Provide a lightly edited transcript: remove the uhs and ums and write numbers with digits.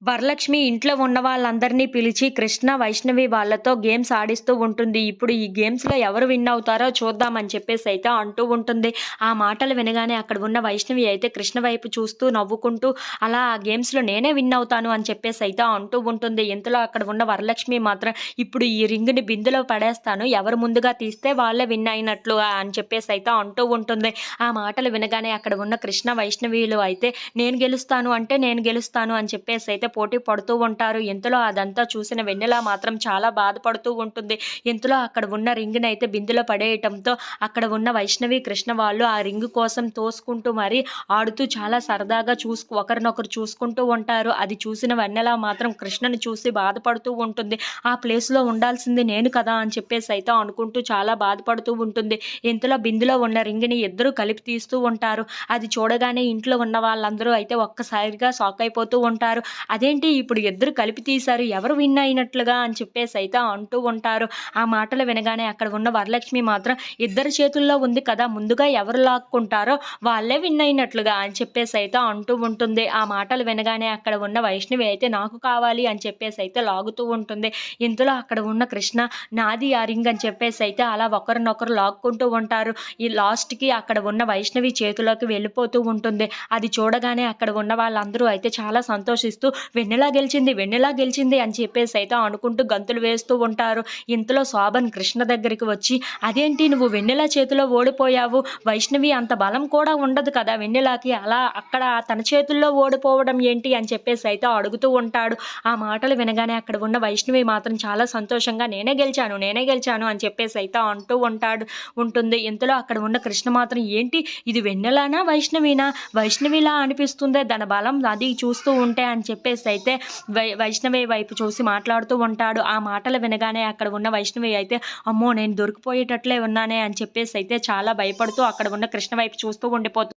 వరలక్ష్మి ఇంట్లో ఉన్న వాళ్ళందరినీ పిలిచి కృష్ణ, వైష్ణవి వాళ్ళతో గేమ్స్ ఆడిస్తూ ఉంటుంది. ఇప్పుడు ఈ గేమ్స్‌లో ఎవరు విన్ అవుతారో చూద్దామని చెప్పేసైతే అంటూ ఉంటుంది. ఆ మాటలు వినగానే అక్కడ ఉన్న వైష్ణవి అయితే కృష్ణ వైపు చూస్తూ నవ్వుకుంటూ అలా ఆ గేమ్స్‌లో నేనే విన్ అవుతాను అని చెప్పేసైతే అంటూ ఉంటుంది. ఇంతలో అక్కడ ఉన్న వరలక్ష్మి మాత్రం ఇప్పుడు ఈ రింగ్‌ని బిందెలో పడేస్తాను. ఎవరు ముందుగా తీస్తే వాళ్ళే విన్ అయినట్లుగా అని చెప్పేసైతే అంటూ ఉంటుంది. ఆ మాటలు వినగానే అక్కడ ఉన్న కృష్ణ, వైష్ణవిలు అయితే నేను గెలుస్తాను అంటే నేను గెలుస్తాను అని చెప్పేసైతే పోటీ పడుతూ ఉంటారు. ఇంతలో అదంతా చూసిన వెన్నెల మాత్రం చాలా బాధపడుతూ ఉంటుంది. ఇంతలో అక్కడ ఉన్న రింగ్‌నైతే బిందెలో పడేయటంతో అక్కడ ఉన్న వైష్ణవి, కృష్ణ వాళ్ళు ఆ రింగ్ కోసం తోసుకుంటూ మరి ఆడుతూ చాలా సరదాగా ఒకరినొకరు చూసుకుంటూ ఉంటారు. అది చూసిన వెన్నెల మాత్రం కృష్ణని చూసి బాధపడుతూ ఉంటుంది. ఆ ప్లేస్‌లో ఉండాల్సింది నేను కదా అని చెప్పేసైతే అనుకుంటూ చాలా బాధపడుతూ ఉంటుంది. ఇంతలో బిందెలో ఉన్న రింగ్‌ని ఇద్దరూ కలిపి తీస్తూ ఉంటారు. అది చూడగానే ఇంట్లో ఉన్న వాళ్ళందరూ అయితే ఒక్కసారిగా షాక్ అయిపోతూ ఉంటారు. అదేంటి ఇప్పుడు ఇద్దరు కలిపి తీశారు, ఎవరు విన్ అయినట్లుగా అని చెప్పేసైతే అంటూ ఉంటారు. ఆ మాటలు వినగానే అక్కడ ఉన్న వరలక్ష్మి మాత్రం ఇద్దరి చేతుల్లో ఉంది కదా! ముందుగా ఎవరు లాక్కుంటారో వాళ్ళే విన్ అయినట్లుగా అని చెప్పేసైతే అంటూ ఉంటుంది. ఆ మాటలు వినగానే అక్కడ ఉన్న వైష్ణవి అయితే నాకు కావాలి అని చెప్పేసైతే లాగుతూ ఉంటుంది. ఇంతలో అక్కడ ఉన్న కృష్ణ నాది ఆ రింగ్ అని చెప్పేసైతే అలా ఒకరినొకరు లాక్కుంటూ ఉంటారు. ఈ లాస్ట్‌కి అక్కడ ఉన్న వైష్ణవి చేతిలోకి వెళ్ళిపోతూ ఉంటుంది. అది చూడగానే అక్కడ ఉన్న వాళ్ళందరూ అయితే చాలా సంతోషిస్తూ వెన్నెల గెలిచింది అని చెప్పేసైతే అనుకుంటూ గంతులు వేస్తూ ఉంటారు. ఇంతలో శోభన్ కృష్ణ దగ్గరికి వచ్చి అదేంటి నువ్వు వెన్నెల చేతిలో ఓడిపోయావు. వైష్ణవి అంత బలం కూడా ఉండదు కదా వెన్నెలకి. అలా అక్కడ తన చేతుల్లో ఓడిపోవడం ఏంటి అని చెప్పేసైతే అడుగుతూ ఉంటాడు. ఆ మాటలు వినగానే అక్కడ ఉన్న వైష్ణవి మాత్రం చాలా సంతోషంగా నేనే గెలిచాను అని చెప్పేసైతే అంటూ ఉంటుంది. ఇంతలో అక్కడ ఉన్న కృష్ణ మాత్రం ఏంటి ఇది వెన్నెలనా వైష్ణవినా? వైష్ణవిలా అనిపిస్తుందే దాని బలం అది చూస్తూ ఉంటే అని చెప్పేసైతే వైష్ణవి వైపు చూసి మాట్లాడుతూ ఉంటాడు. ఆ మాటలు వినగానే అక్కడ ఉన్న వైష్ణవి అయితే అమ్మో నేను దొరికిపోయేటట్లే ఉన్నానే అని చెప్పేసైతే చాలా భయపడుతూ అక్కడ ఉన్న కృష్ణ వైపు చూస్తూ ఉండిపోతుంది.